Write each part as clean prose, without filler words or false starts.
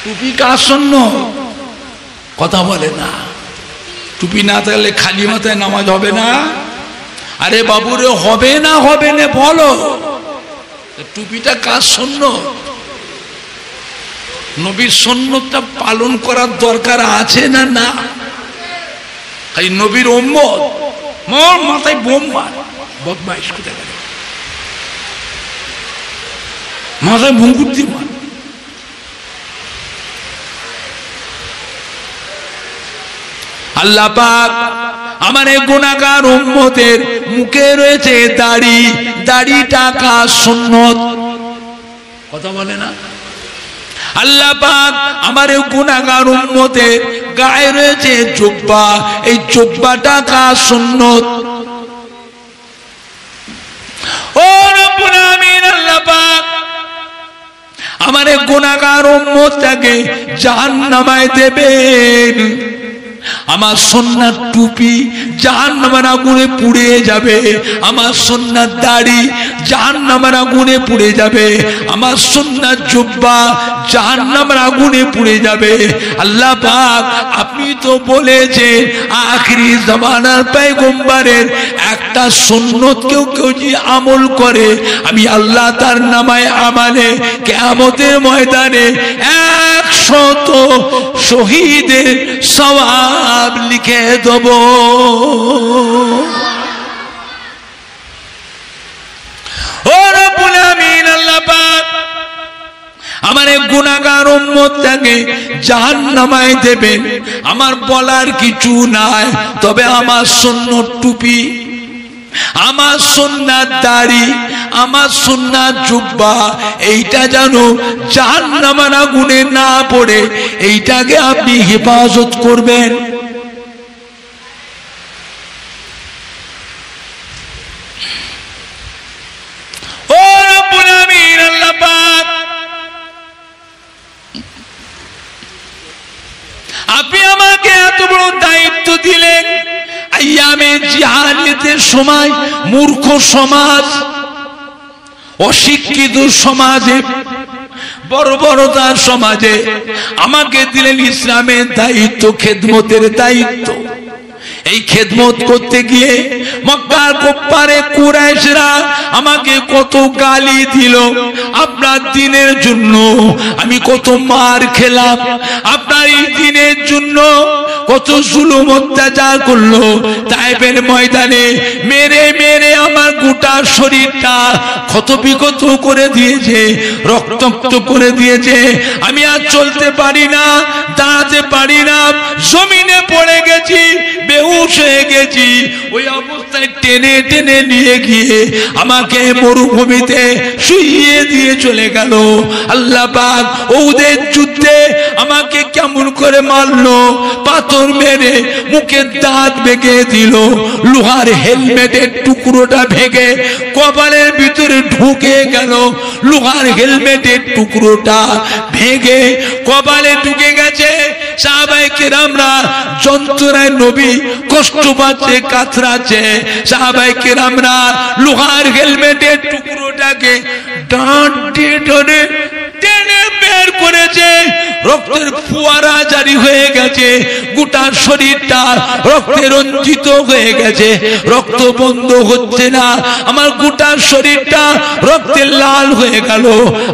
টুপি কার জন্য? কথা বলে না। টুপি না থাকলে খালি মাথায় নামাজ হবে না? আরে বাবুরে হবে না হবে না বলো। টুপিটা কার সুন্নত? নবীর সুন্নতটা পালন করার দরকার আছে না? না, এই নবীর উম্মত মোর মাথায় বোম মার বদমাইশ কোথায় গেল, মাথায় ভঙ্গুর দিয়ে মার। আল্লাহ পাক আমার এই গুনাহগার উম্মতের মুখে রয়েছে দাড়ি, দাড়িটা কার সুন্নত? কথা বলে না। আল্লাহ পাক আমার এই গুনাহগার উম্মতের গায়ে রয়েছে জুব্বা, এই জুব্বাটা কার সুন্নত? ও রব্বুল আমিন আল্লাহ পাক আমার এই গুনাহগার উম্মতটাকে জাহান্নামায় দেবেন। আমার সুন্নাত টুপি জাহান্নামের আগুনে পুড়ে যাবে, আমার সুন্নাত দাড়ি জাহান্নামের আগুনে পুড়ে যাবে, আমার সুন্নাত জুব্বা জাহান্নামের আগুনে পুড়ে যাবে। আল্লাহ পাক আপনি তো বলেছেন আখিরি জামানার পয়গম্বরের একটা সুন্নত কেউ যদি আমল করে আমি আল্লাহ তার নামায় আমালে কিয়ামতের ময়দানে 100 শহীদের সওয়াব লিখে দেব। ও রব্বুল আমিন আল্লাহ পাক আমার এই গুনাহগার উম্মতটাকে জাহান্নামায় দেবেন। আমার বলার কিছু নাই, তবে আমার সুন্নত টুপি, আমার সুন্নাত দাড়ি, আমার সুন্নাত জুব্বা এইটা যেন জাহান্নামের আগুনে না পড়ে এইটাকে আপনি হেফাজত করবেন। ও রব্বুল আমিন আল্লাহ পাক আপনি আমাকে এত বড় দায়িত্ব দিলেন। আইয়ামে জিহাদের সময় মূর্খ সমাজ, অশিক্ষিত সমাজে, বর্বরতার সমাজে আমাকে দিলেন ইসলামের দায়িত্ব, খেদমতের দায়িত্ব। এই খেদমত করতে গিয়ে মক্কার কুফারে কুরাইশরা আমাকে কত গালি দিল, আপনার দ্বীনের জন্য আমি কত মার খেলাম, আপনার এই দ্বীনের জন্য কত জুলুম অত্যাচার করলো। তায়েফের ময়দানে মেরে মেরে আমার গোটা শরীরটা ক্ষত বিক্ষত করে দিয়েছে, রক্তাক্ত করে দিয়েছে। আমি আর চলতে পারি না, দাঁড়াতে পারি না, জমিনে পড়ে গেছি, বেহুশ হয়ে গেছি। ওই অবস্থায় টেনে টেনে নিয়ে গিয়ে আমাকে মরুভূমিতে শুইয়ে দিয়ে চলে গেল। আল্লাহ পাক ওদের যুদ্ধে আমাকে কেমন করে মারলো, পাথর মেরে মুখের দাঁত ভেঙে দিল, লোহার হেলমেটের টুকরোটা ভেঙে কপালের ভিতরে ঢুকে গেল, লোহার হেলমেটের টুকরোটা ভেঙে কপালে ঢুকে গেছে। সাহাবায়ে কেরামরা যন্ত্রণায় নবী কষ্ট পাচ্ছে, কাতরাচ্ছে। সাহাবায়ে কেরামরা লোহার হেলমেটের টুকরোটাকে ডাঁট দিয়ে ধরে টেনে বের করেছে, রক্তের ফোয়ারা জারি হয়ে গেছে, গোটা শরীরটা রক্তে রঞ্জিত হয়ে গেছে, রক্ত বন্ধ হচ্ছে না, আমার গোটা শরীরটা রক্তে লাল হয়ে গেল।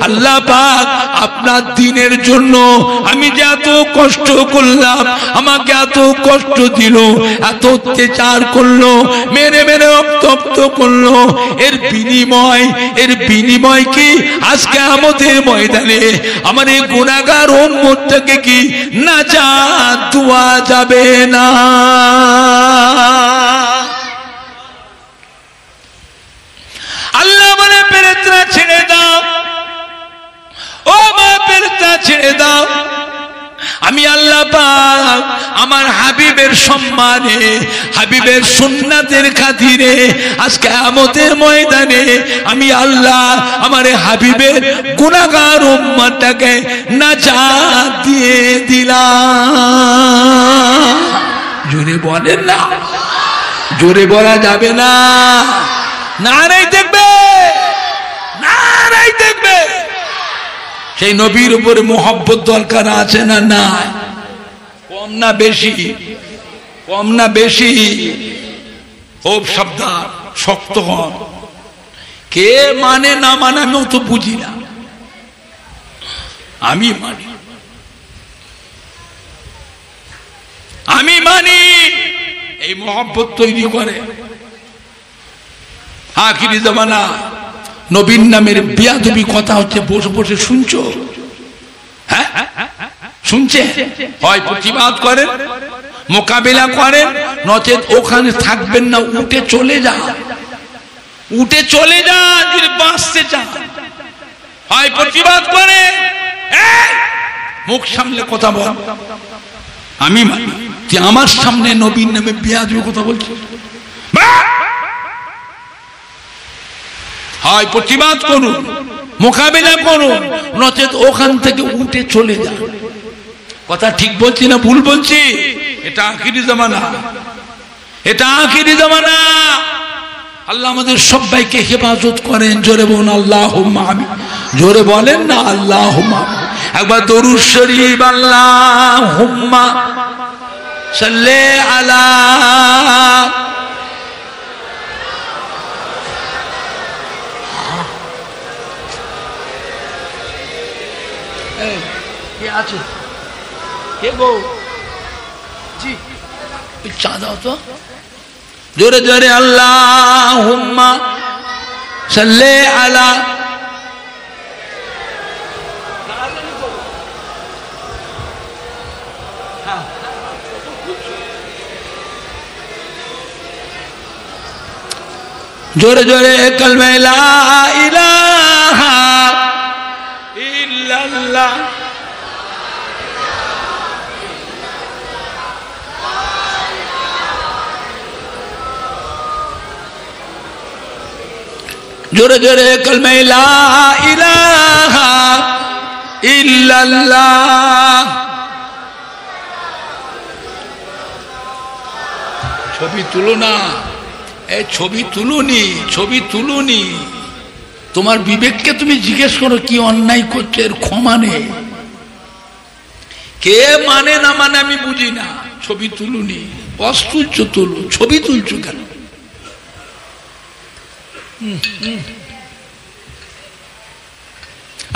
আল্লাহ পাক আপনার দ্বীনের জন্য আমি যে এত কষ্ট করলাম, আমাকে এত কষ্ট দিল, এত অত্যাচার করলো, মেরে মেরে রক্তাক্ত করলো, এর বিনিময় কি আজকে আমাদের ময়দানে আমার এই গুনাহগার উম্মতটাকে কি নাজাত দেওয়া যাবে না? আল্লাহ বলে ফেরেশতা ছেড়ে দাও, ও মা ফেরেশতা ছেড়ে দাও। আমি আল্লাহ পাক আমার হাবিবের সম্মানে, হাবিবের সুন্নাতের খাতিরে আজকে কিয়ামতের ময়দানে আমি আল্লাহ আমার হাবিবের গুনাহগার উম্মতটাকে নাজাত দিয়ে দিলাম। জোরে বলেন না, জোরে বলা যাবে না। নারাই দেখবে, নারাই দেখবে। সেই নবীর উপরে মোহব্বত দরকার আছে না নাই? কম না বেশি? কম না বেশি? খুব সাবধান, শক্ত হন। কে মানে না মানে আমিও তো বুঝি না, আমি মানি, আমি মানি। এই মোহব্বত তৈরি করে। আখিরি জামানা নবীর নামের বিয়াদবি কথা হচ্ছে, বসে বসে শুনছো? হ্যাঁ শুনছে? হয় প্রতিবাদ করেন, মোকাবিলা করেন, নচেত ওখানে থাকবেন না, উঠে চলে যান, উঠে চলে যান যদি বাঁচতে চান। হয় প্রতিবাদ করে, মুখ সামলে কথা বল। আমি মানি যে আমার সামনে নবীর নামে বিয়াদবি কথা বলছি, হয় প্রতিবাদ করুন, মোকাবিলা করুন, নচেত ওখান থেকে উঠে চলে যান। কথা ঠিক বলছি না ভুল বলছি? এটা আখিরি জামানা, এটা আখিরি জামানা। আল্লাহ আমাদের সবাইকে হেফাজত করেন। জোরে বলুন আল্লাহুম্মা আমিন। জোরে বলেন না আল্লাহুম্মা। একবার দরুদ শরীফ আল্লাহুম্মা সাল্লি আলা। কে আছে? কে গো? জি চা দাও তো। জোরে জোরে আল্লাহুম্মা সাল্লি আলা। জোরে জোরে কালমা লা ইলাহা ইল্লাল্লাহ। জোরে জোরে কালমা লা ইলাহা ইল্লাল্লাহ। ছবি তুলো না, এই ছবি তুলুনি, ছবি তুলুনি। তোমার বিবেককে তুমি জিজ্ঞেস করো কি অন্যায় করছে, এর ক্ষমা নেই। কে মানে না মানে আমি বুঝি না। ছবি তুলুনি, বস তুলছো তুলো, ছবি তুলছো কেন?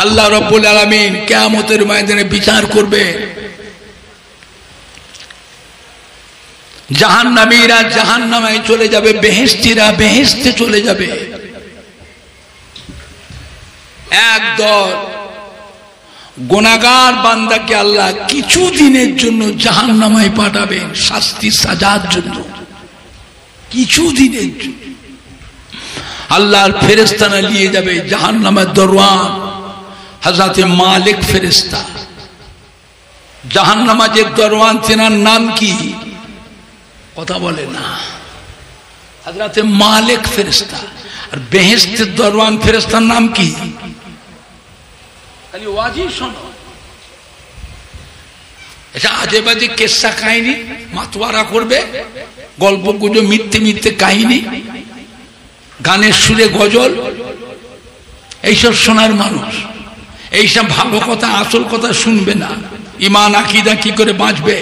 আল্লাহ রাব্বুল আলামিন কিয়ামতের ময়দানে বিচার করবে। জাহান্নামীরা জাহান্নামে চলে যাবে, বেহেশতীরা বেহেশতে চলে যাবে। একদল গুনাহগার বান্দাকে আল্লাহ কিছু দিনের জন্য জাহান্নামে পাঠাবেন, শাস্তি সাজার জন্য। কিছু দিনের জন্য আল্লাহর ফেরেশতারা নিয়ে যাবে জাহান্নামের দরওয়ান হযরত মালিক ফেরেশতা। জাহান্নামের যে দরওয়ান, তেনার নাম কি? কথা বলে না। হযরত মালিক ফেরেশতা। আর বেহেশতের দরওয়ান ফেরেশতার নাম কি? খালি ওয়াজি শোনো। এটা আজে বাজে কেসা কাহিনী মাতোয়ারা করবে, গল্প গুজব, মিথ্যে মিথ্যে কাহিনী, গানের সুরে গজল, এইসব শোনার মানুষ। এইসব ভালো কথা, আসল কথা শুনবে না। ঈমান আকীদা কি করে বাঁচবে,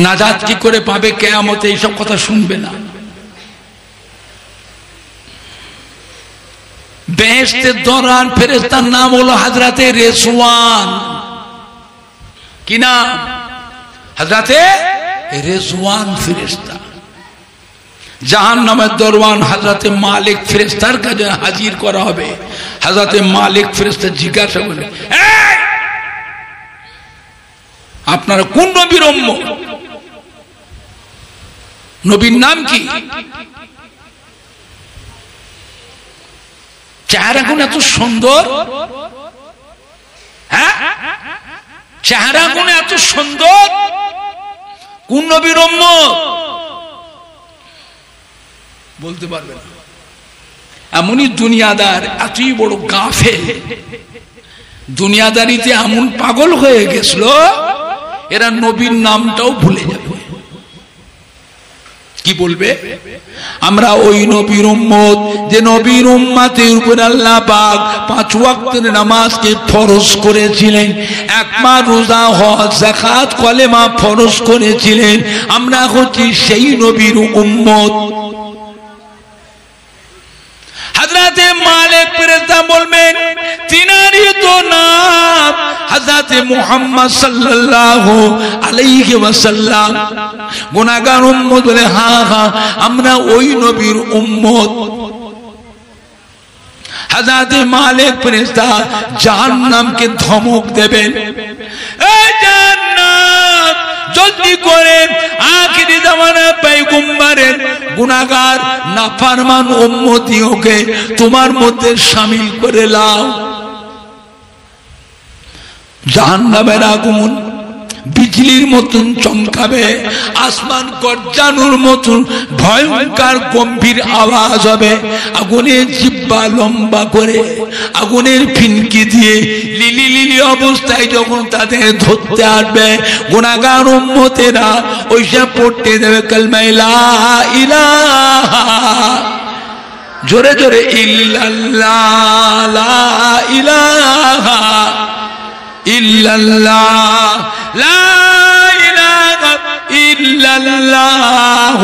নাজাত কি করে পাবে কিয়ামতে, এইসব কথা শুনবে না। বেহেশতের দরওয়ান ফেরেশতার নাম হলো হযরতে রেজওয়ান। কি নাম? হযরতে রেজওয়ান ফেরেশতা। জাহান্নামের দরওয়ান হযরতে মালিক ফেরেশতার কাছে হাজির করা হবে। হযরতে মালিক ফেরেশতা জিজ্ঞাসা করলেন, আপনারা কোন নবীর উম্মত? নবীর নাম কি? চেহারা গুণ এত সুন্দর, হ্যাঁ চেহারা গুণ এত সুন্দর, কোন নবীর উম্মত? বলতে পারবে না। এমনই দুনিয়াদার, এতই বড় গাফেল, দুনিয়াদারিতে এমন পাগল হয়ে গেছিল, এরা নবীর নামটাও ভুলে যাবে। কি বলবে? আমরা ওই নবীর উম্মত যে নবীর উম্মতের উপর আল্লাহ পাক 5 ওয়াক্তের নামাজকে ফরজ করেছিলেন, এক মাস রোজা হজ যাকাত কলেমা ফরজ করেছিলেন। আমরা হচ্ছি সেই নবীর উম্মত। হযরতে মালিক ফেরেশতা বলবেন তিনারই তো নাম হযরতে মুহাম্মদ সাল্লাল্লাহু আলাইহি ওয়াসাল্লাম। গুনাহগার উম্মত বলে হ্যাঁ হ্যাঁ আমরা ওই নবীর উম্মত। হযরতে মালিক ফেরেশতা জাহান্নামকে ধমক দেবেন, এই জাহান্নাম জলদি করে আখিরি জামানার পয়গম্বরের গুনাহগার নাফরমান উম্মতিকে তোমার মধ্যে শামিল করে নাও। জাহান্নামের আগুন বিজলির মতন চমকাবে, আসমান গর্জানোর মতন ভয়ঙ্কর গম্ভীর আওয়াজ হবে। আগুনের জিহ্বা লম্বা করে আগুনের ফিনকি দিয়ে লিলি লিলি অবস্থায় যখন তাদের ধরতে আসবে, গুনাহগার উম্মতেরা ওইসব পড়তে দেবে কালেমা লা ইলাহা, জোরে জোরে ইল্লাল্লাহ, লা ইলাহা ইল্লাল্লাহ, লা ইলাহা ইল্লাল্লাহ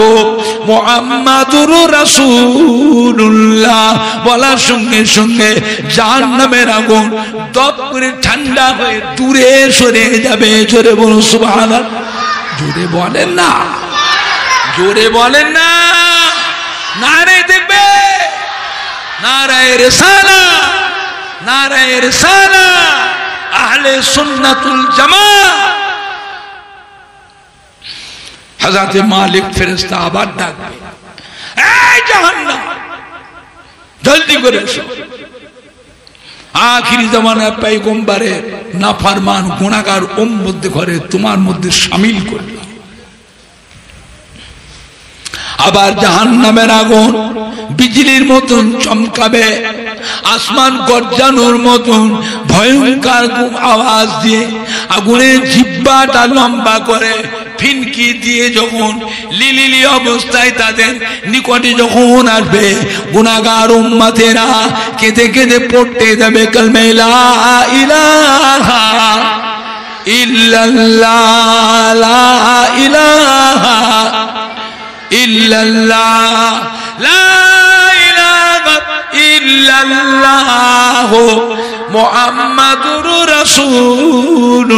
মুহাম্মাদুর রাসূলুল্লাহ বলার সঙ্গে সঙ্গে জাহান্নামের আগুন দপ করে ঠান্ডা হয়ে দূরে সরে যাবে। জোরে বলুন সুবহানাল্লাহ। জোরে বলেন না, জোরে বলেন না। নারে দেখবে, নারায়ে রিসালাত, নারায়ে রিসালাত, আহলে সুন্নাতুল জামাত। হযরতে মালিক ফেরেশতা আবার ডাকবে, এই জাহান্নাম জলদি করে এসো, আখিরি জামানার পয়গম্বরের নাফরমান গুনাহগার উম্মত ঘরে তোমার মধ্যে শামিল করবে। আবার জাহান্নামের আগুন বিজলির মতন চমকাবে, আসমান গর্জানোর মতন ভয়ঙ্কর আওয়াজ দিয়ে আগুনের জিহ্বাটা লম্বা করে ফিনকি দিয়ে যখন লিলিলি অবস্থায় তাদের নিকটে যখন আসবে, গুনাহগার উম্মতেরা কেঁদে কেঁদে পড়তে যাবে কালেমা লা ইলাহা ইল্লাল্লাহ, লা ইলাহা ইল্লাল্লাহ, লা ইলাহা ইল্লাল্লাহ মুহাম্মাদুর রাসূলুল্লাহ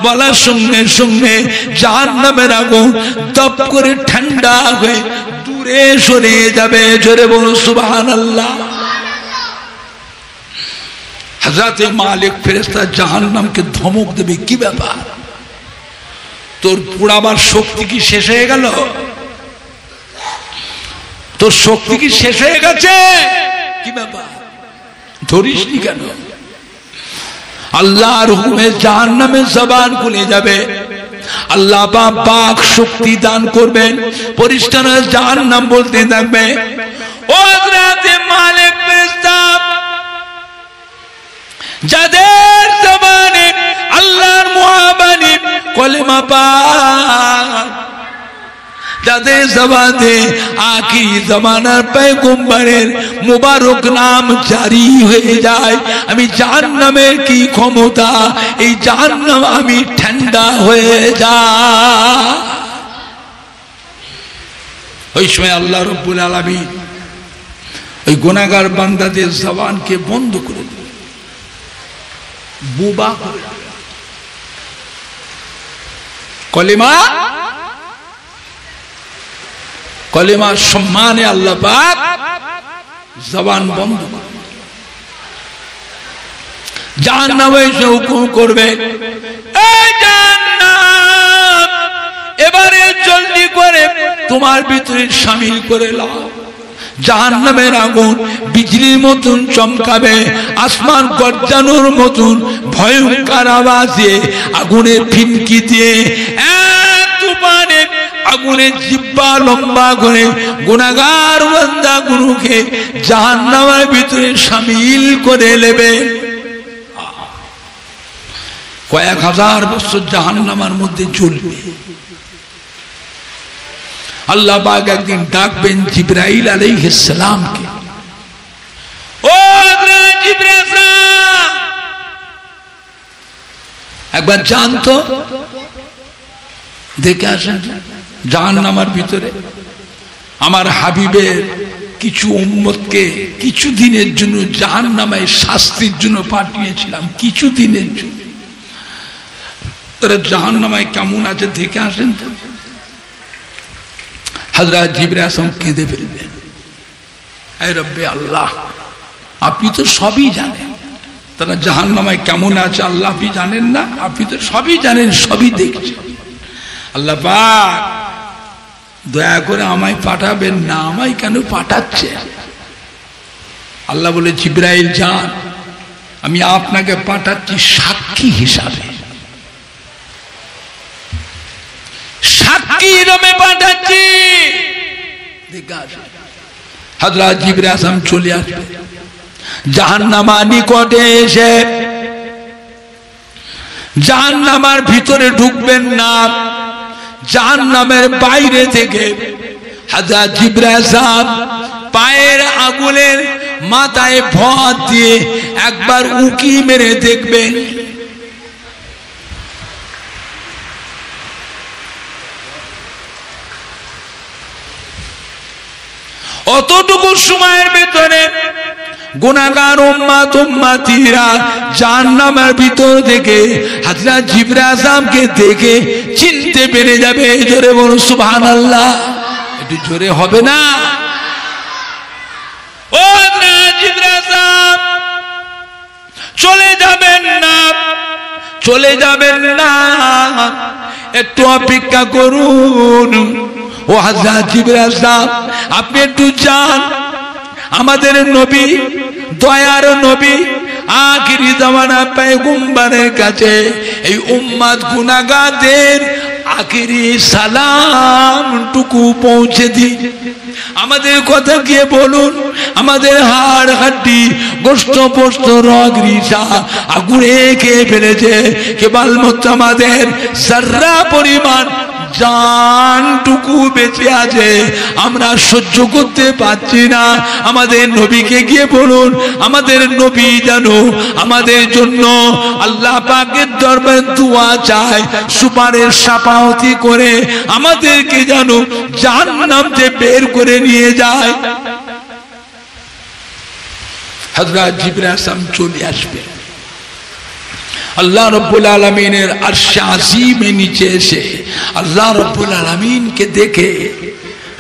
বলার সঙ্গে সঙ্গে জাহান্নামের আগুন দপ করে ঠান্ডা হয়ে দূরে সরে যাবে। জোরে বলুন সুবহানাল্লাহ। হযরতে মালিক ফেরেশতা জাহান্নামকে ধমক দেবে, কি ব্যাপার তোর পুরাবার শক্তি কি শেষ হয়ে গেল? তোর শক্তি কি শেষ হয়ে গেছে? কি ব্যাপার ধরিসনি কেন? আল্লাহর হুকুমে জাহান্নামের জবান খুলে যাবে, আল্লাহ পাক শক্তি দান করবেন, পরিষ্কার জাহান্নাম বলতে থাকবে, ও হযরতে মালিক ফেরেশতা যাদের জবানে আল্লাহর মুহাব্বতে কলেমা পাক, যাদের জবানে আখিরি জামানার পয়গম্বরের মুবারক নাম জারি হয়ে যায়, আমি জাহান্নামের কি ক্ষমতা, এই জাহান্নাম আমি ঠান্ডা হয়ে যায়। ওই সময় আল্লাহ রাব্বুল আলামিন ওই গুনাহগার বান্দাদের জবানকে বন্ধ করে দেবে, বুবা করে দেবে। কলেমা কলেমা সম্মানে আল্লাহ পাক জবান বন্ধ করে জাহান্নামে এসে হুকুম করবে, এই জাহান্নাম এবারে জলদি করে তোমার ভিতরে শামিল করে নাও। জাহান্নামের আগুন বিজলির মতন চমকাবে, আসমান গর্জানোর মতন ভয়ঙ্কর আওয়াজে আগুনের ফিনকি দিয়ে এক তুফানে আগুনের জিহ্বা লম্বা করে গুনাহগার বান্দা গুরুকে জাহান্নামের ভিতরে শামিল করে নেবে। কয়েক হাজার বছর জাহান্নামের মধ্যে জ্বলবে। আল্লাহ পাক একদিন ডাকবেন জিবরাইল আলাইহিস সালামকে, ও জিবরাইল একবার জানতো দেখে আসেন জাহান্নামের ভিতরে আমার হাবিবের কিছু উম্মতকে কিছু দিনের জন্য জাহান্নামে শাস্তির জন্য পাঠিয়েছিলাম, কিছু দিনের জন্য। তারা জাহান্নামে কেমন আছে দেখে আসেন তো। হযরত জিবরাইল আসলাম কেঁদে ফেলবেন, এ রব্বে আল্লাহ, আপনি তো সবই জানেন তারা জাহান্নামে কেমন আছে, আল্লাহ আপনি জানেন না? আপনি তো সবই জানেন, সবই দেখছেন। আল্লাহ পাক দয়া করে আমায় পাঠাবেন না, আমায় কেন পাঠাচ্ছে? আল্লাহ বলে, জিবরাইল যান, আমি আপনাকে পাঠাচ্ছি সাক্ষী হিসাবে, সাক্ষী হিসাবে পাঠাচ্ছি। হযরত জিবরাইল আসলাম চলে আসবে, জাহান্নামের নিকটে এসে জাহান্নামের ভিতরে ঢুকবেন না, জাহান্নামের বাইরে থেকে হযরত জিবরাইল সাহেব পায়ের আঙুলের মাথায় ভর দিয়ে একবার উকি মেরে দেখবেন। অতটুকু সময়ের ভিতরে গুনাহগার উম্মত উম্মতিরা জাহান্নামের ভিতর থেকে হযরত জিবরাইল আযমকে দেখে চিনতে পেরে যাবে। জোরে বলুন সুবহানাল্লাহ, একটু জোরে হবে না? ও জিবরাইল আযম চলে যাবেন না, চলে যাবেন না, একটু অপেক্ষা করুন। ও হযরত জিবরাইল আযম আপনি একটু যান, আমাদের নবী, দয়ার নবী, আখিরি জামানা পয়গম্বরের কাছে এই উম্মত গুনাহগারদের আখিরি সালামটুকু পৌঁছে দিন। আমাদের কথা গিয়ে বলুন, আমাদের হাড় হাড্ডি গোশত পোস্ত রগ রিসা আগুনে খেয়ে ফেলেছে, কেবলমাত্র আমাদের যারা পরিমাণ জানটুকু বেঁচে আছে, আমরা সহ্য করতে পারছি না। আমাদের নবীকে গিয়ে বলুন, আমাদের নবী যেন আমাদের জন্য আল্লাহ পাকের দরবারে দোয়া চায়, সুপারিশ সাফায়াতি করে আমাদেরকে যেন জাহান্নাম থেকে বের করে নিয়ে যায়। হযরত জিবরাইল আসলাম চলে আসবে, আল্লাহ রাব্বুল আলামিনের আরশে আজিমের নিচে এসে আল্লাহ রাব্বুল আলামিনকে দেখে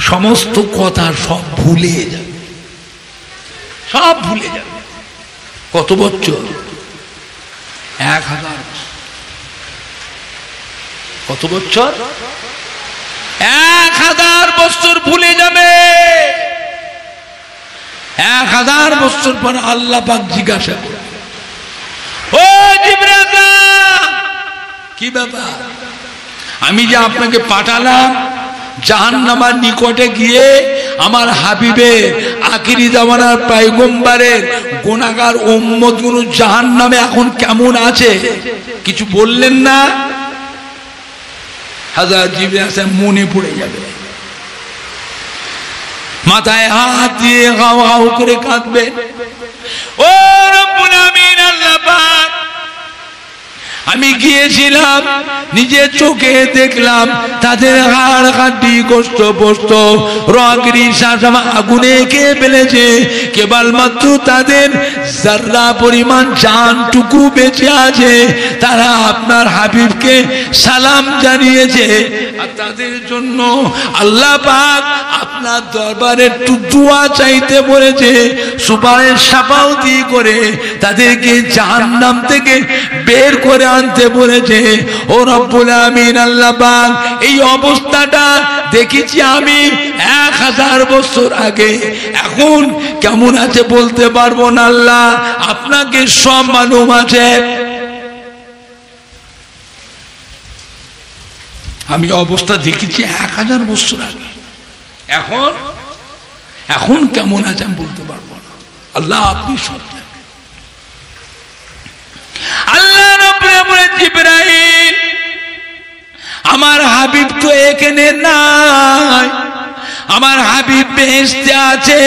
সমস্ত কথা সব ভুলে যাবে, সব ভুলে যাবে। কত বছর? 1000। কত বছর? 1000 বছর ভুলে যাবে। 1000 বছর পর আল্লাহ পাক জিজ্ঞাসা করে, ও জিবরাইল কি ব্যাপার? আমি যে আপনাকে পাঠালাম জাহান্নামের নিকটে গিয়ে আমার হাবিবের আখিরি জামানার পয়গম্বরের গুনাহগার উম্মতগুলো জাহান্নামে এখন কেমন আছে, কিছু বললেন না? হযরত জিবরাইল আসলাম মনে পড়ে যাবে, মাথায় হাত দিয়ে হাও হাও করে কাঁদবেন। ও রব্বুল আমিন, আল্লাহ পাক, আমি গিয়েছিলাম, নিজের চোখে দেখলাম তাদের হাড় হাড্ডি গোশত পোস্ত রগ রিসা আগুনে খেয়ে ফেলেছে, কেবলমাত্র তাদের যারা পরিমাণ জানটুকু বেঁচে আছে, তারা আপনার হাবিবকে সালাম জানিয়েছে। আর তাদের জন্য আল্লাহ পাক আপনার দরবারে একটু দোয়া চাইতে বলেছে, সুপারিশ সাফায়াতি করে তাদেরকে জাহান্নাম থেকে বের করে আনতে বলেছে। ও রব্বুল আমিন, আল্লাহ পাক, এই অবস্থাটা দেখেছি আমি 1000 বছর আগে, এখন কেমন আছে বলতে পারবো না। আল্লাহ আপনাকে সব মালুম আছে। আমি অবস্থা দেখেছি 1000 বছর আগে, এখন কেমন আছে আমি বলতে পারবো না। আল্লাহ আপনি সব জানেন। আল্লাহ রাব্বুল বলে, জিবরাইল আমার হাবিব তো এখানে নাই, আমার হাবিব বেহেশতে আছে।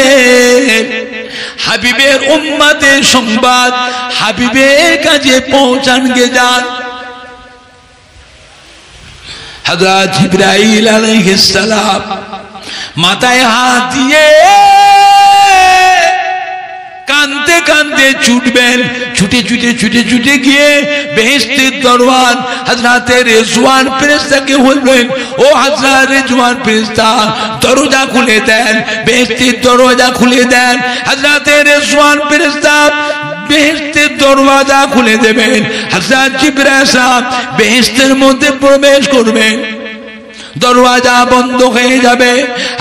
হাবিবের উম্মতের সংবাদ হাবিবের কাছে পৌঁছান গে যান। হযরত জিবরাইল আলাইহিস সালাম মাথায় হাত দিয়ে কাঁদতে কাঁদতে ছুটবেন, ছুটে ছুটে ছুটে ছুটে গিয়ে বেহেশতের দরওয়ান হযরত রিজওয়ান ফেরেশতাকে বলবেন, ও হযরত রিজওয়ান ফেরেশতা দরজা খুলে দেন, বেহেশতের দরজা খুলে দেন। হযরত রিজওয়ান ফেরেশতা বেহেশতের দরওয়াজা খুলে দেবেন। হযরত জিবরাইল সাহেব বেহেশতের মধ্যে প্রবেশ করবেন, দরওয়াজা বন্ধ হয়ে যাবে।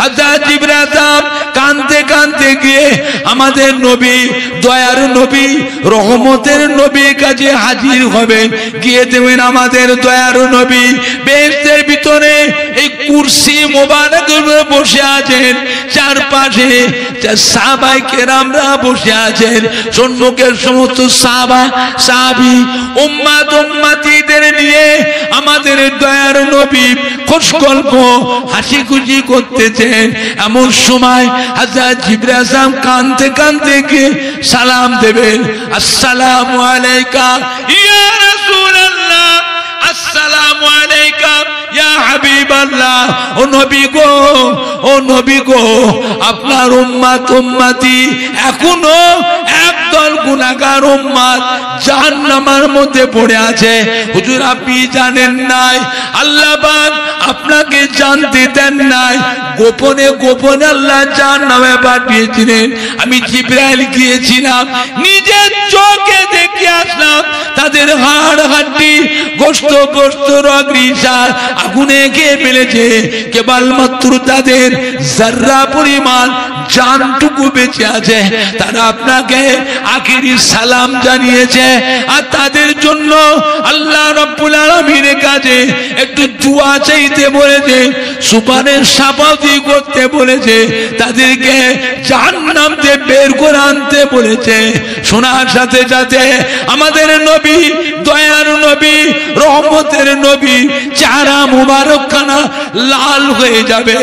হযরত জিবরাইল সাহেব কাঁদতে কাঁদতে গিয়ে আমাদের নবী, দয়ার নবী, রহমতের নবীর কাছে হাজির হবেন। গিয়ে দেবেন আমাদের দয়ার নবী বেহেশতের ভিতরে এই কুরসি মোবারক বসে আছেন, চারপাশে সাহাবায়ে কেরামরা বসে আছেন, সম্মুখের সমস্ত সাহাবা সাহাবী উম্মত উম্মতিদের নিয়ে আমাদের দয়ার নবী খুশ গল্প হাসি খুশি করতেছেন। এমন সময় হযরত জিবরাইল সাহেব কাঁদতে কাঁদতে গিয়ে সালাম দেবেন, আসসালামু আলাইকা ইয়া রাসূলুল্লাহ, আসসালামু আলাইকা ইয়া হাবিবাল্লাহ। ও নবী গো, ও নবী গো, আপনার উম্মত উম্মতি এখনো একদল গুনাহগার উম্মত জাহান্নামের মধ্যে পড়ে আছে। হুজুর আপনি জানেন নাই, আল্লাহ পাক আপনাকে জানতে দেন নাই, গোপনে গোপনে আল্লাহ জাহান্নামে পাঠিয়েছিলেন। আমি জিবরাইল গিয়েছিলাম, নিজের চোখে দেখে আসলাম তাদের হাড় হাড্ডি গোশত গোশত রগ রিশার আগুনে খেয়ে ফেলেছে, কেবলমাত্র তাদের যাররা পরিমাণ জানটুকু বেঁচে আছে। তারা আপনাকে আখিরি সালাম জানিয়েছে, আর তাদের জন্য আল্লাহ রাব্বুল আলামিনের কাছে একটু দোয়া চাইতে বলেছে, সুপারিশ সাফাতি করতে বলেছে, তাদেরকে জাহান্নাম থেকে বের করে আনতে বলেছে। শোনার সাথে সাথে আমাদের নবী, দয়ার নবী, রহমতের নবী চেহারা মুবারক খানা লাল হয়ে যাবে,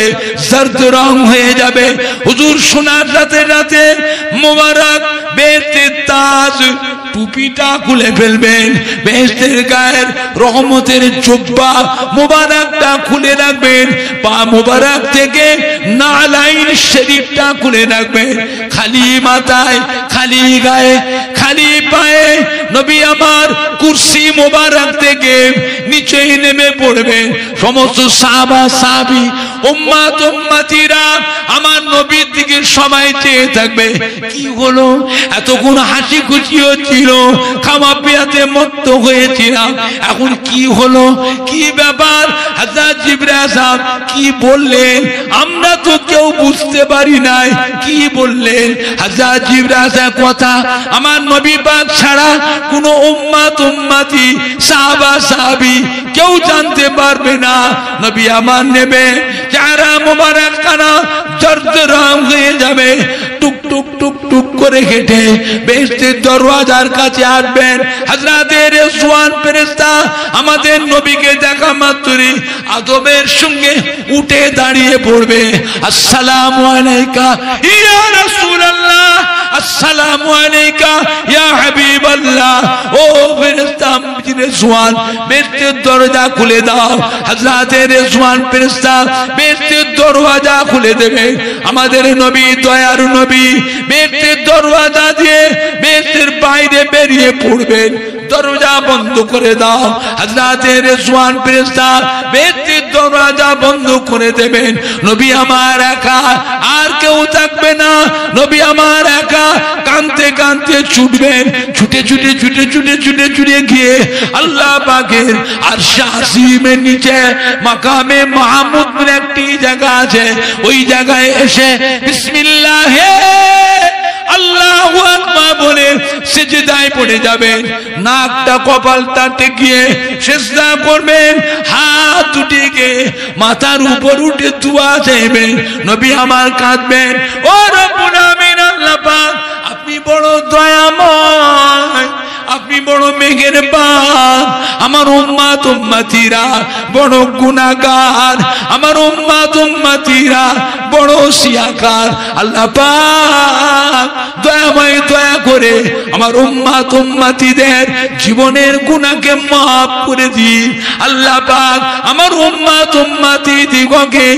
জর্দ রং হয়ে যাবে। হুজুর শোনার সাথে সাথে মুবারক বেহেশতের তাজ টুপিটা খুলে ফেলবেন, বেহেশতের গায়ের রহমতের জুব্বা মুবারকটা খুলে রাখবেন, পা মুবারক থেকে নালাইন শরীফটা খুলে রাখবেন। খালি মাথায়, খালি গায়ে, খালি পায়ে নবী আমার কুরসি মুবারক থেকে নিচে নেমে পড়বেন। সমস্ত সাহাবা সাহাবী উম্মত উম্মতিরা আমার নবীর দিকে সবাই চেয়ে থাকবে, কি হলো? এতক্ষণ হাসি খুশি হচ্ছিল, খাওয়া পেয়াতে মত্ত হয়েছিলাম, এখন কি হলো? কি ব্যাপার? হযরত জিবরাইল সাহেব কি বললেন আমরা তো কেউ বুঝতে পারি নাই। কি বললেন? হযরত জিবরাইল সাহেব কথা আমার নবী পাক ছাড়া কোনো উম্মত উম্মতি সাহাবা সাহাবী কেউ জানতে পারবে না। নবী আমার নেবে চেহারা মোবারক কানা জর্দ রং হয়ে যাবে, টুক টুক টুক টুক করে হেঁটে বেহেশতের দরওয়াজার কাছে আসবেন। হযরত রিজওয়ান ফেরেশতা আমাদের নবীকে দেখা মাত্রই আদবের সঙ্গে উঠে দাঁড়িয়ে পড়বে, আসসালামু আলাইকা ইয়া রাসূলুল্লাহ, আসসালামু আলাইকা ইয়া হাবিবাল্লাহ। ও ফেরেশতা রিজওয়ান বেহেশতের দরজা খুলে দাও। হযরত রিজওয়ান ফেরেশতা বেহেশতের দরওয়াজা খুলে দেবে। আমাদের নবী, দয়ার নবী বেহেশতের দরওয়াজা দিয়ে বেহেশতের বাইরে বেরিয়ে পড়বেন। দরজা বন্ধ করে দাও। হযরত রিজওয়ান ফেরেশতা বেহেশতের দরজা বন্ধ করে দেবেন। নবী আমার একা, আর কেউ থাকবে না। নবী আমার একা কাঁদতে কাঁদতে ছুটবেন, ছুটে ছুটে ছুটে ছুটে ছুটে ছুটে গিয়ে আল্লাহ পাকের আরশে আজিমের নিচে মাকামে মাহমুদ বলে একটি জায়গা আছে, ওই জায়গায় এসে বিসমিল্লাহে আল্লাহু আকবার বলে সিজদায় পড়ে যাবেন। নাকটা কপালটা টেকিয়ে সিজদা করবেন, হাত দুটি কে মাথার উপর উঠে দোয়া চাইবেন। নবী আমার কাঁদবেন, ও রব্বুল আমিন আল্লাহ পাক আপনি বড় দয়াময়, আপনি আমি বড় মেঘের বান, আমার উম্মত উম্মতিরা বড় গুনাহগার, আমার উম্মত উম্মতিরা বড় শিয়াকার। আল্লাহ পাক দয়াময় দয়া করে আমার উম্মত উম্মতিদের জীবনের গুনাহকে মাফ করে দিন। আল্লাহ পাক আমার উম্মত উম্মতি দিগকে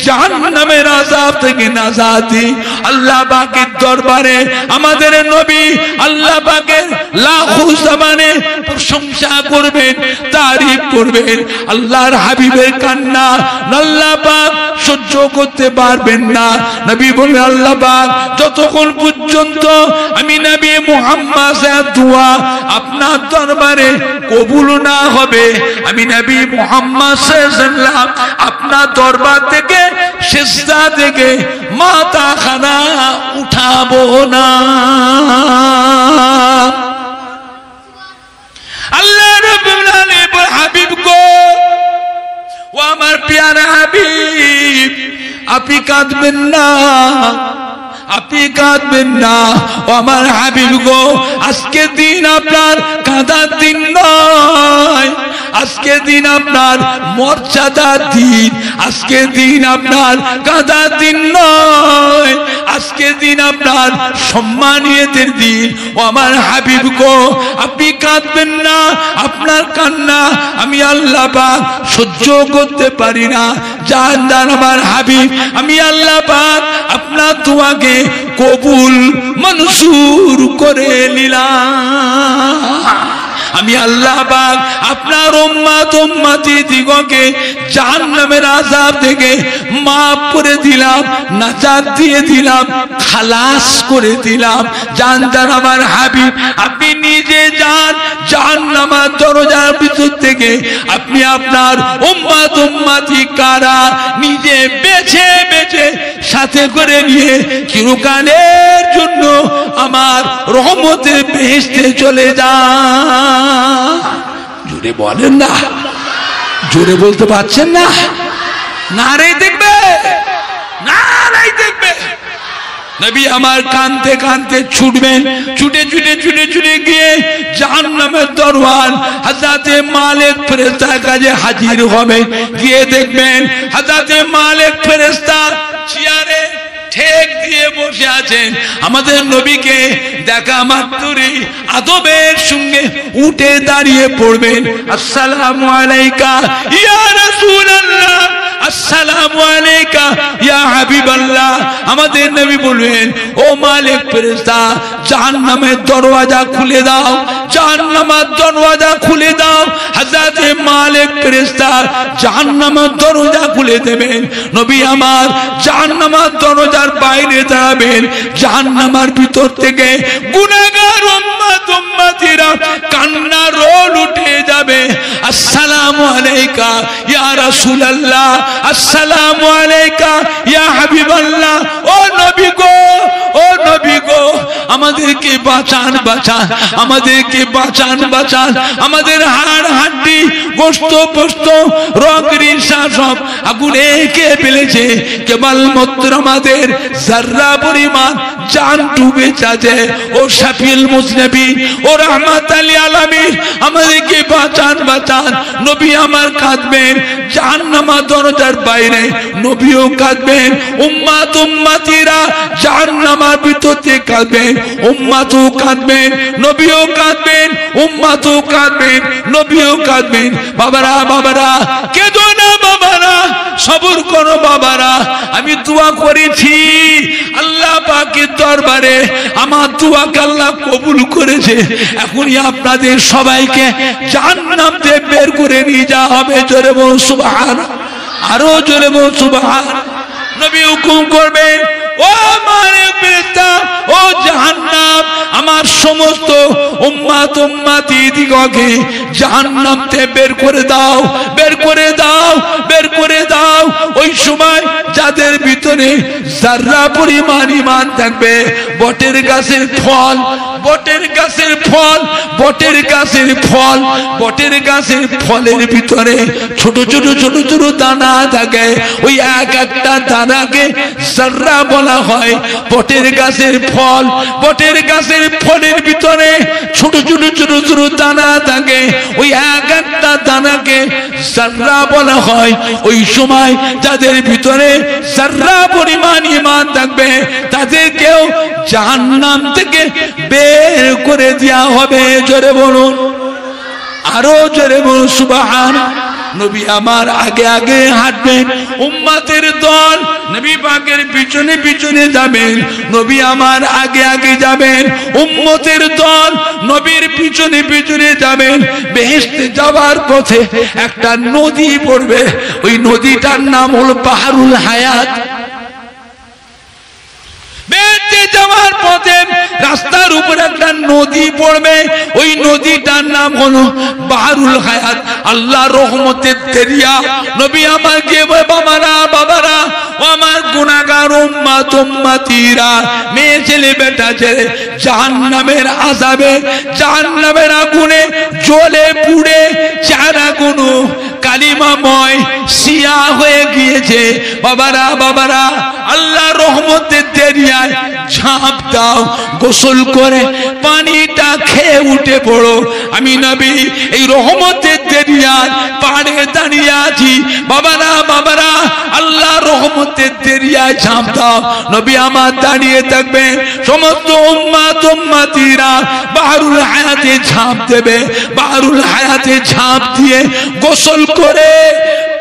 জাহান্নামের আযাব থেকে নাজাত দিন। আল্লাহ পাকের দরবারে আমাদের নবী আল্লাহ পাকের লাখো জবানে প্রশংসা করবেন, তারিফ করবেন। আল্লাহর হাবিবের কান্না আল্লাহ পাক সহ্য করতে পারবেন না। নবী বলে আল্লাহ পাক যতক্ষণ পর্যন্ত আমি নবী মুহাম্মাদের দোয়া আপনার দরবারে কবুল না হবে, আমি নবী মুহাম্মদ সাল্লাল্লাহু আপনার দরবার থেকে সিজদা থেকে মাথা খানা উঠাবো না। আল্লাহ রাব্বুল আলামিন হাবিব গো, ও আমার প্যারা হাবিব, আপনি কাঁদবেন না, আপনি কাঁদবেন না। ও আমার হাবিব গো, আজকে দিন আপনার কাঁদার দিন নয়, আজকে দিন আপনার মর্যাদার দিন, আজকে দিন আপনার কাঁদার দিন নয়, আজকে দিন আপনার সম্মানিয়তের দিন। ও আমার হাবিব গো, আপনি কাঁদবেন না, আপনার কান্না আমি আল্লাহ পাক সহ্য করতে পারি না। জান আমার হাবিব, আমি আল্লাহ পাক আপনার দোয়াকে কবুল মনসুর করে নিলাম। আমি আল্লাহ পাক আপনার উম্মত উম্মতি দিগকে জাহান্নামের আযাব থেকে মাফ করে দিলাম, নাজাত দিয়ে দিলাম, খালাস করে দিলাম। জান আমার হাবিব, আপনি নিজে যান জাহান্নামের দরজার ভিতর থেকে, আপনি আপনার উম্মত উম্মতি কারা নিজে বেছে বেছে সাথে করে নিয়ে চিরকালের জন্য আমার রহমতের বেহেশতে চলে যান। জোরে বলেন না, জোরে বলতে পারছেন না? নারাই দেখবে, নারাই দেখবে। নবী আমার কানতে কানতে ছুটবেন, ছুটে ছুটে ছুটে ছুটে গিয়ে জাহান্নামের দরওয়ান হযরতে মালিক ফেরেশতার কাছে হাজির হবেন। গিয়ে দেখবেন হযরতে মালিক ফেরেশতা চেয়ারে ঠেক দিয়ে বসে আছেন। আমাদের নবীকে দেখা মাত্রই আদবের সঙ্গে উঠে দাঁড়িয়ে পড়বেন, আসসালামু আলাইকা ইয়া রাসূলুল্লাহ, আসসালামু আলাইকা ইয়া হাবিবাল্লাহ। আমাদের নবী বলবেন, ও মালিক ফেরেশতা, জাহান্নামের দরওয়াজা খুলে দাও, জাহান্নামের দরওয়াজা খুলে দাও। হযরতে মালিক ফেরেশতা জাহান্নামের দরওয়াজা খুলে দেবেন। নবী আমার জাহান্নামের দরজার বাইরে দাঁড়াবেন। জাহান্নামের ভিতর থেকে গুনাহগার উম্মত উম্মতিরা কান্না রোল উঠে যাবে, আসসালামু আলাইকা ইয়া রাসূলুল্লাহ, আসসালামু আলাইকা ইয়া হাবিবাল্লাহ। ও নবী গো, ও নবী গো, আমাদেরকে বাঁচান, বাঁচান, আমাদেরকে বাঁচান, বাঁচান। আমাদের হাড় হাড্ডি গোশত পোস্ত রগ রিসা সব আগুনে কে ফেলেছে, কেবলমাত্র আমাদের যারা পরিমাণ জান ডুবে যাচ্ছে। ও শাফিউল মুজনিবিন, ও রাহমাতুল লিল আলামিন, আমাদেরকে বাঁচান, বাঁচান। নবী আমার কাঁদবেন জাহান্নামের দরজার বাইরে, নবীও কাঁদবেন, উম্মত উম্মতিরা জাহান্নামের ভিতরে কাঁদবেন, উম্মতও কাঁদবেন, নবীও কাঁদবেন, উম্মতও কাঁদবেন, নবীও কাঁদবেন। বাবারা, বাবারা কেঁদো না, বাবারা সবর করো, বাবারা। আমি দোয়া করেছি আল্লাহ পাকের দরবারে, আমার দোয়াকে আল্লাহ কবুল করেছে। এখনই আপনাদের সবাইকে জাহান্নাম থেকে বের করে নিয়ে যাওয়া হবে। জোরে বল সুবহান, আরো জোরে বল সুবহান। নবী হুকুম করবেন, ও মালিক ফেরেশতা, ও জাহান্নাম, আমার সমস্ত উম্মত উম্মতি দিগকে জাহান্নাম থেকে বের করে দাও, বের করে দাও, বের করে দাও। ওই সময় যাদের ভিতরে যারা পরিমাণ ঈমান থাকবে, বটের গাছের ফল, বটের গাছের ফল, বটের গাছের ফল, বটের গাছের ফলের ভিতরে ছোট ছোট ছোট ছোট দানা থাকে, ওই এক একটা দানাকে যারা বলা হয়। বটের গাছের ফল, বটের গাছের ফলের ভিতরে ছোট ছোট ছোট ছোট দানা থাকে, ওই এক একটা দানাকে যারা বলা হয়। ওই সময় যাদের ভিতরে যারা পরিমাণ ঈমান থাকবে তাদেরকেও জাহান্নাম থেকে বের করে দেওয়া হবে। জোরে বলুন, আরো জোরে বলুন সুবহানাল্লাহ। নবী আমার আগে আগে হাঁটবেন, উম্মতের দল নবী পাকের পিছনে পিছনে যাবেন। নবী আমার আগে আগে যাবেন, উম্মতের দল নবীর পিছনে পিছনে যাবেন। বেহেশতে যাওয়ার পথে একটা নদী পড়বে, ওই নদীটার নাম হলো বাহরুল হায়াত। বেহেশতে যাওয়ার পথে রাস্তার উপর একটা নদী পড়বে, ওই নদীটার নাম হলো বাহরুল হায়াত। আল্লাহ রহমতের দরিয়া। নবী আমার গিয়ে বাবারা বাবারা, ও আমার গুনাহগার উম্মত উম্মতিরা, মেয়ে ছেলে বেটা ছেলে জাহান্নামের আযাবে, জাহান্নামের আগুনে জ্বলে পুড়ে চেহারাগুলো কালিমাময় সিয়া হয়ে গিয়েছে। বাবারা বাবারা, আল্লাহ রহমতের দরিয়ায় ঝাঁপ দাও, গোসল করে পানিটা খেয়ে উঠে পড়ো। আমি নবী এই রহমতের দরিয়ায় পাড়ে দাঁড়িয়ে আছি। বাবারা বাবারা, আল্লাহ রহমতের দরিয়ায় ঝাঁপ দাও। নবী আমার দাঁড়িয়ে থাকবেন, সমস্ত উম্মত উম্মতিরা বাহরুল হায়াতে ঝাঁপ দেবে। বাহরুল হায়াতে ঝাঁপ দিয়ে গোসল করে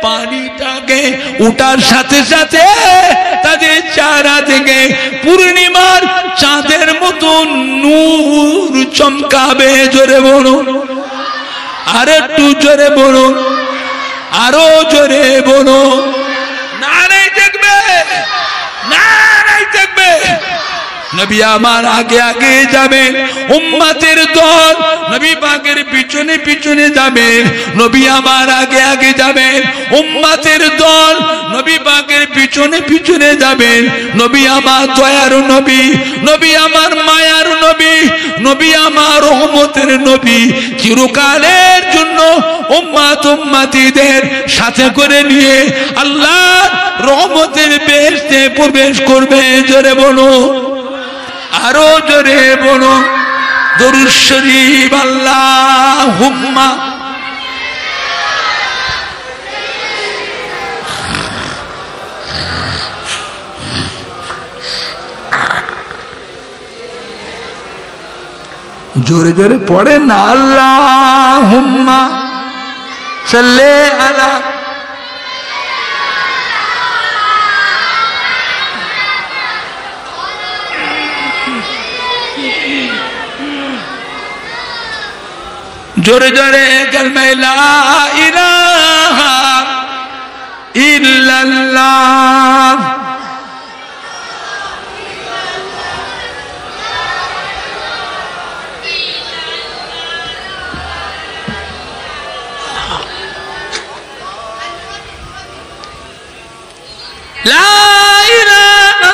পানিটাকে উঠার সাথে সাথে তাদের চেহারা থেকে পূর্ণিমার চাঁদের মতন নূর চমকাবে। জোরে বলুন, আর একটু জোরে বলুন, আরো জোরে বলুন। নারায়ে তাকবীর, নারায়ে তাকবীর। নবী আমার আগে আগে যাবেন, উম্মতের দল নবী পাকের পিছনে পিছনে যাবে। নবী আমার আগে আগে যাবেন, উম্মতের দল নবী পাকের পিছনে পিছনে যাবেন। নবী আমার দয়ার নবী, নবী আমার মায়ার নবী, নবী আমার রহমতের নবী চিরকালের জন্য উম্মত উম্মতিদের সাথে করে নিয়ে আল্লাহ রহমতের বেহেশতে প্রবেশ করবে। জোরে বলো, আরো জোরে বলো দরুদ শরীফ। আল্লাহুম্মা জোরে জোরে পড়েন না, আল্লাহুম্মা সাল্লি আলা। জোরে জোরে কালমা লা ইলাহা ইল্লাল্লাহ। লা ইলাহা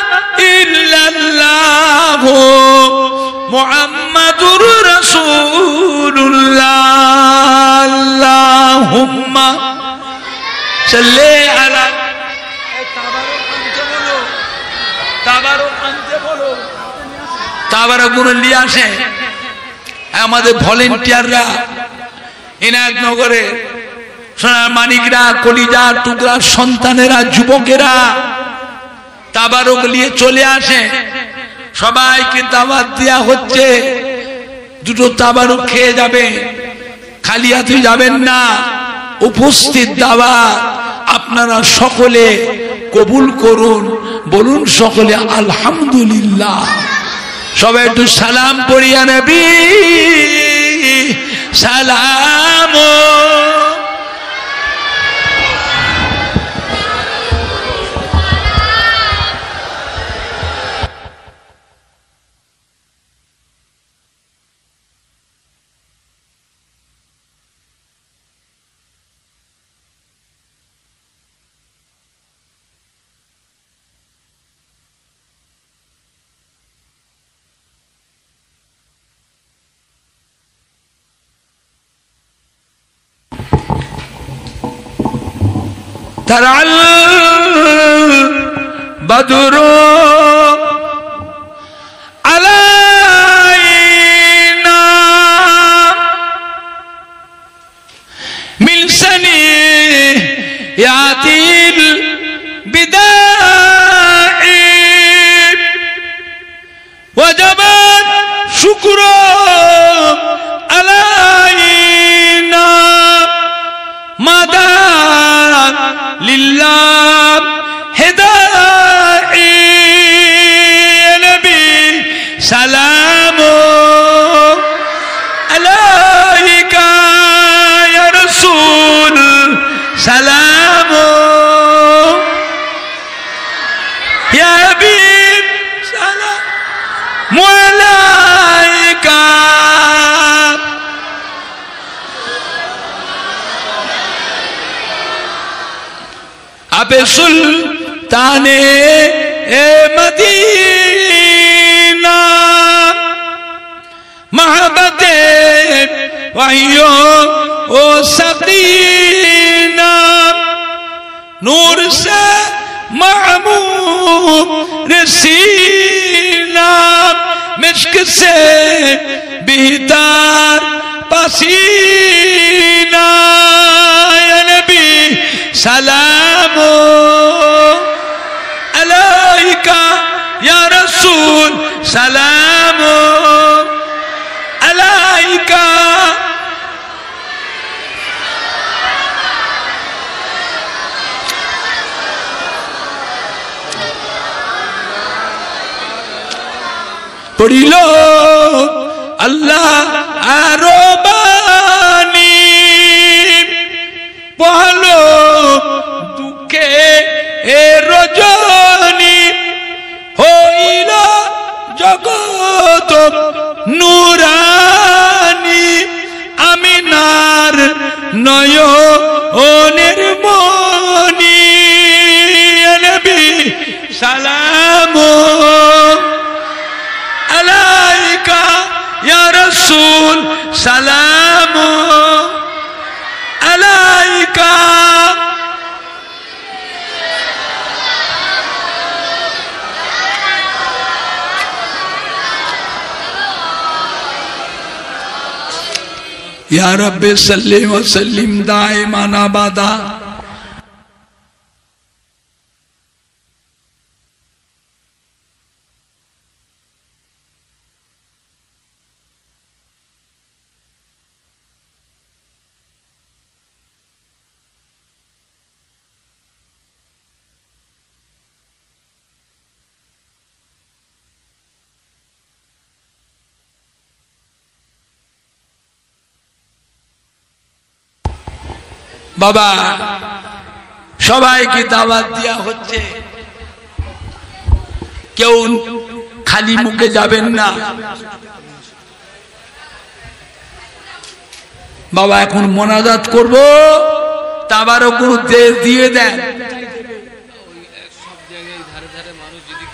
ইল্লাল্লাহ মুহাম্মাদুর রাসূলুল্লাহ। আল্লাহুম্মা সাল্লি আলা। তাবারক আনতে বলো, তাবারক গুলো নিয়ে আসে আমাদের ভলেন্টিয়াররা, ইনায়তনগরে সোনার মানিকরা, কলিজা টুকরা সন্তানেরা, যুবকেরা তাবারক নিয়ে চলে আসে। সবাইকে দাওয়াত দেয়া হচ্ছে, দুটো তাবারক খেয়ে যাবে, খালি হাতে যাবেন না। উপস্থিত দাওয়াত আপনারা সকলে কবুল করুন। বলুন সকলে আলহামদুলিল্লাহ। সবাই একটু সালাম পড়িয়া নবী সালাম। তারাল বদরু আলাইনা মিন সানিয়াতিল বিদাই ওয়াজাবাত শুকরু আলাইনা মাদান লিল্লাহ হিদাই নবী সালাম আলাইকা ইয়া রাসূল সালাম ইয়া হাবিব সালাম আলাইকা আবে সুলতানে এ মদিনা মহব্বতে ওয়াইয়ো ও সকিনা নূর সে महबूब रसीना मिश्क से बेहतर पसीना या नबी सलाम अलैका या रसूल सलाम अलैका पढ़िलो अल्लाह आरोबानी पहलो दुखे ए रजनी होइलो जगत नूरानी आमिनार नयो ओ निर्मोनी नबी सलामो अलैका या रसूल सलाम अलैका या रब्बे सल्ले व सल्लिम दाइमान अबदा बाबा सबाई की दावत दिया होच्छे क्यों खाली मुखे जाबेन ना बाबा এখন মোনাজাত করব তাবারও কোন দেশ দিয়ে দেন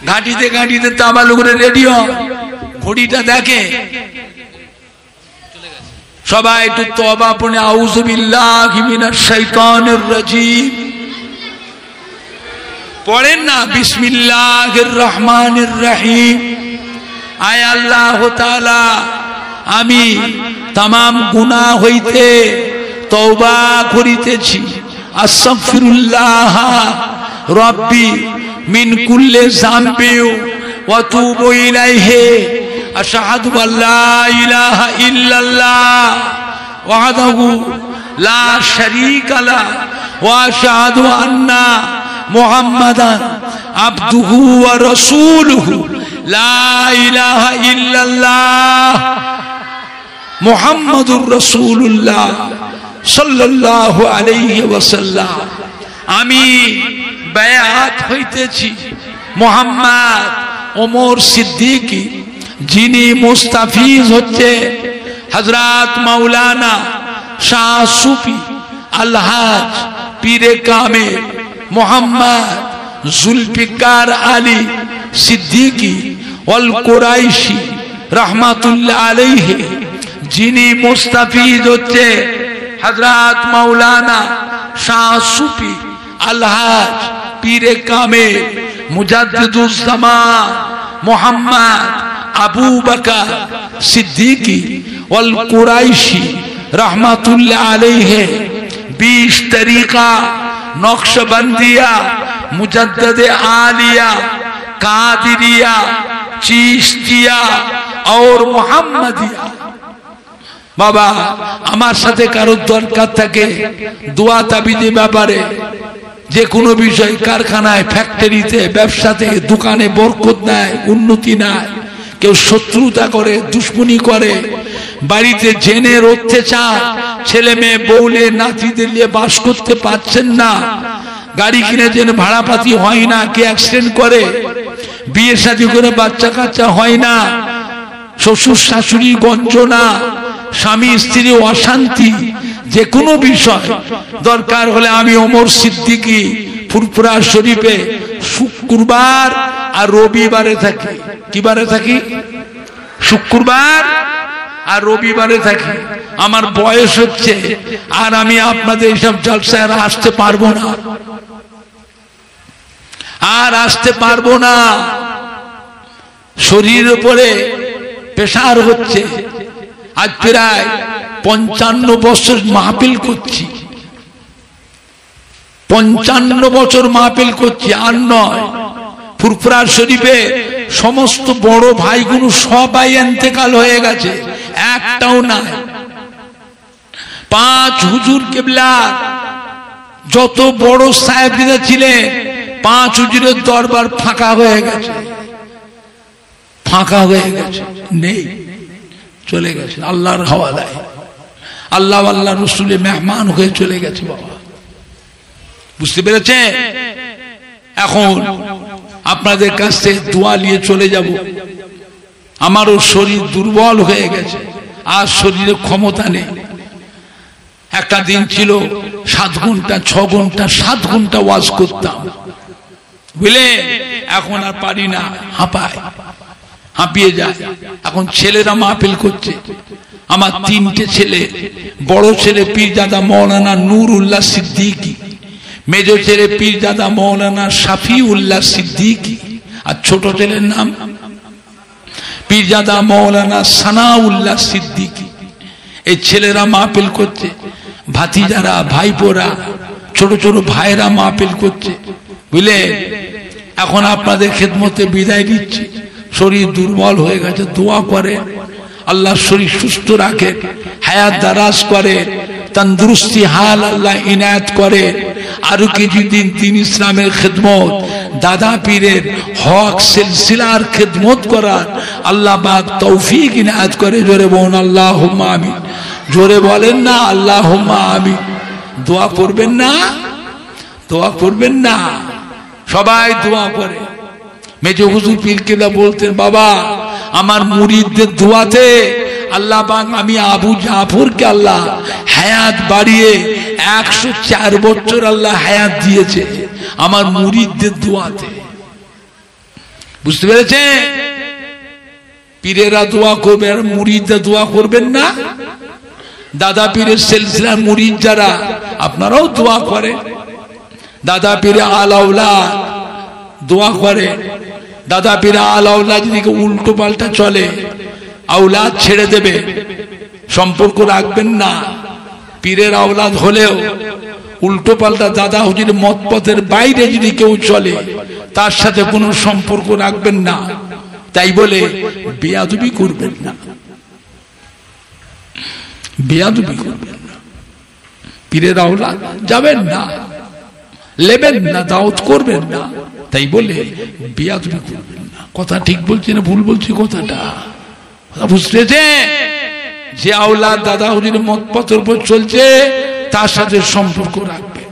ঘাটিতে ঘাটিতে তাবা লোকের রেডিও ঘড়িটা দেখে সবাই একটু তওবা পড়ে আউযু বিল্লাহি মিনাশ শাইতানির রাজিম পড়েন না বিসমিল্লাহির রহমানির রহিম আয় আল্লাহ তাআলা আমি तमाम गुनाह হইতে তওবা করিতেছি আস্তাগফিরুল্লাহ রব্বি মিন কুল্লি যামবি ওয়া তুবু ইলাইহি আশহাদু আল্লা ইলাহা ইল্লাল্লাহ ওয়াহদাহু লা শারীকা লা ওয়া আশহাদু আন্না মুহাম্মাদান আবদুহু ওয়া রাসূলুহু লা ইলাহা ইল্লাল্লাহ মুহাম্মাদুর রাসূলুল্লাহ সাল্লাল্লাহু আলাইহি ওয়াসাল্লাম আমি বায়াত হইতেছি মুহাম্মদ ওমর সিদ্দিকী যিনি মুস্তাফিজ হচ্ছে হযরত মাওলানা শাহ সুফি আলহাজ পীরে কামেল মুহাম্মদ জুলফিকার আলী সিদ্দিকী ওয়াল কুরাইশি রাহমাতুল্লাহ আলাইহি যিনি মুস্তাফিজ হচ্ছে হযরত মাওলানা শাহ সুফি আলহাজ পীরে কামেল মুজাদ্দিদুজ জামান মোহাম্মদ আবু বকর সিদ্দিকী ওয়াল কুরাইশি रहमतुल्लाह अलैहि 20 तरीका नक्शबंदिया मुजद्दद आलिया कादिरिया चिश्तिया और मुहम्मदिया बाबा আমার সাথে কারো দরকার থাকে দোয়া তাবিজে ব্যাপারে যে কোনো বিষয় কারখানায় ফ্যাক্টরিতে ব্যবসাতে দোকানে বরকত নাই উন্নতি নাই কেউ শত্রুতা করে দুশ্মনী করে বাড়িতে জেনের অত্যাচার ছেলে মেয়ে বউলে নাতিদের নিয়ে বাস করতে পারছেন না গাড়ি কিনে যেন ভাড়াপাতি হয় না কে অ্যাক্সিডেন্ট করে বিয়ে শাদী করে বাচ্চা কাচ্চা হয় না শ্বশুর শাশুড়ি গঞ্জনা স্বামী স্ত্রী অশান্তি যে কোনো বিষয় দরকার হলে আমি ওমর সিদ্দিকী ফুরফুরা শরীফে শুক্রবার আর রবিবারে থাকি কি বারে থাকি শুক্রবার আর রবিবারে থাকি আমার বয়স হচ্ছে আর আমি আপনাদের এইসব জলসায় আসতে পারবো না আর আসতে পারবো না শরীরের উপরে প্রেসার হচ্ছে আজ প্রায় 55 বছর মাহফিল করছি 55 বছর মাহফিল করছি আর নয় ফুরফুরা শরীফে সমস্ত বড় ভাইগুলো সবাই ইন্তেকাল হয়ে গেছে একটাও নাই 5 হুজুর কিবলা যত বড় সাহেবরা ছিলেন 5 হুজুরের দরবার ফাঁকা হয়ে গেছে নেই চলে গেছে আল্লাহর হাওয়ালায় আল্লাহ আল্লাহ রাসূলের মেহমান হয়ে চলে গেছে বাবা বুঝতে পেরেছে এখন আপনাদের কাছে দোয়া নিয়ে চলে যাব আমারও শরীর দুর্বল হয়ে গেছে আর শরীরে ক্ষমতা নেই একটা দিন ছিল 7 ঘন্টা 6 ঘন্টা 7 ঘন্টা ওয়াজ করতাম বুঝলে এখন আর পারি না হাঁপিয়ে যায় এখন ছেলেরা মাহফিল করছে আমার 3টে ছেলে বড় ছেলে পীরজাদা মাওলানা নূরুল্লাহ সিদ্দিকী মেজো ছেলে পীরজাদা মাওলানা শাফিউল্লাহ সিদ্দিকী আর ছোট ছেলের নাম পীরজাদা মাওলানা সানাউল্লাহ সিদ্দিকী এই ছেলেরা মাহফিল করছে ভাতিজারা ভাইপোরা ছোট ছোট ভাইরা মাহফিল করছে বুঝলে এখন আপনাদের খেদমতে বিদায় দিচ্ছি শরীর দুর্বল হয়ে গেছে দোয়া করে আল্লাহ শরীর সুস্থ রাখে হায়াত দারাজ করে তন্দুরুস্তি হাল আল্লাহ ইনায়াত করে আরো কিছুদিন দিন ইসলামের খেদমত দাদা পীরের হক সিলসিলার খেদমত করার আল্লাহ পাক তৌফিক ইনায়াত করে জোরে বলুন আল্লাহুম্মা আমিন জোরে বলেন না আল্লাহুম্মা আমিন দোয়া করবেন না সবাই দোয়া করে মেজো হুজুর পীর কেবলা বলতেন বাবা আমার মুরিদদের দোয়াতে আল্লাহ পাক আমি আবু জাফরকে আল্লাহ হায়াত বাড়িয়ে 104 বছর আল্লাহ হায়াত দিয়েছে আমার মুরিদদের দোয়াতে বুঝতে পেরেছে পীরেরা দোয়া করবে আর মুরিদরা দোয়া করবেন না দাদা পীরের সিলসিলার মুরিদ যারা আপনারাও দোয়া করে দাদা পীরে আলাউলা দোয়া করে দাদা পীরে আলাউলা যদি উল্টো পাল্টা চলে আওলাদ ছেড়ে দেবে সম্পর্ক রাখবেন না পীরের আওলাদ হলেও উল্টো পাল্টা দাদা হুজুর মত পথের বাইরে যদি কেউ চলে তার সাথে কোনো সম্পর্ক রাখবেন না তাই বলে বেয়াদবি করবেন না পীরের আওলাদ যাবেন না লেবেন না দাওয়াত করবেন না তাই বলে বেয়াদবি করবেন না কথা ঠিক বলছি না ভুল বলছি কথাটা বুঝতেছে যে আওলাদ দাদা হুজুরের মত পথের উপর চলছে তার সাথে সম্পর্ক রাখবে